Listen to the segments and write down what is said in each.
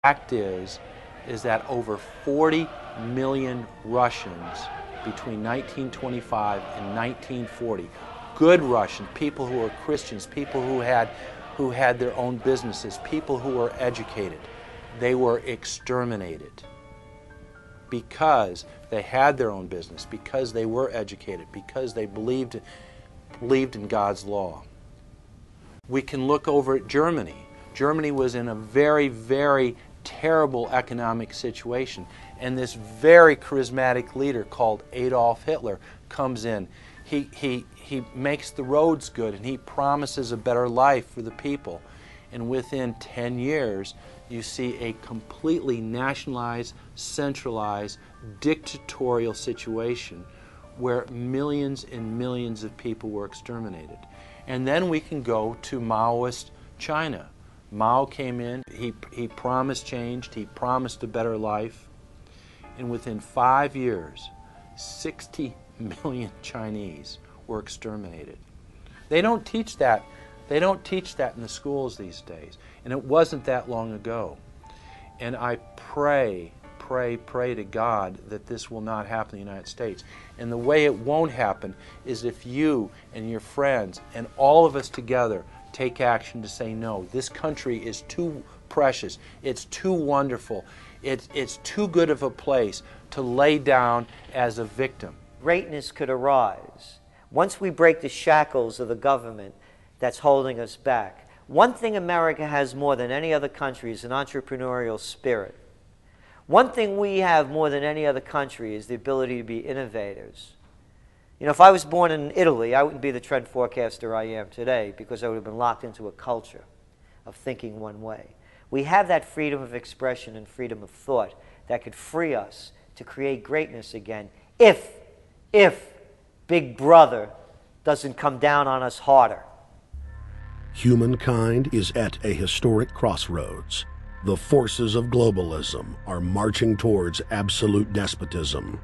Fact is that over 40 million Russians between 1925 and 1940, good Russians, people who were Christians, people who had their own businesses, people who were educated, they were exterminated because they had their own business, because they were educated, because they believed in God's law. We can look over at Germany. Germany was in a very, very terrible economic situation, and this very charismatic leader called Adolf Hitler comes in. He makes the roads good, and he promises a better life for the people. And within 10 years, you see a completely nationalized, centralized, dictatorial situation where millions and millions of people were exterminated. And then we can go to Maoist China. Mao came in, he promised change, he promised a better life, and within 5 years, 60 million Chinese were exterminated. They don't teach that. They don't teach that in the schools these days, and it wasn't that long ago. And I pray to God that this will not happen in the United States. And the way it won't happen is if you and your friends and all of us together take action to say no. This country is too precious. It's too wonderful. It's too good of a place to lay down as a victim. Greatness could arise once we break the shackles of the government that's holding us back. One thing America has more than any other country is an entrepreneurial spirit. One thing we have more than any other country is the ability to be innovators. You know, if I was born in Italy, I wouldn't be the trend forecaster I am today because I would have been locked into a culture of thinking one way. We have that freedom of expression and freedom of thought that could free us to create greatness again if Big Brother doesn't come down on us harder. Humankind is at a historic crossroads. The forces of globalism are marching towards absolute despotism.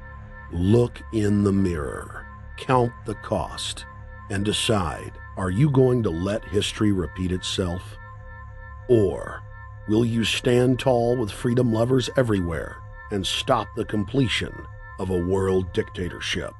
Look in the mirror, count the cost, and decide, are you going to let history repeat itself? Or will you stand tall with freedom lovers everywhere and stop the completion of a world dictatorship?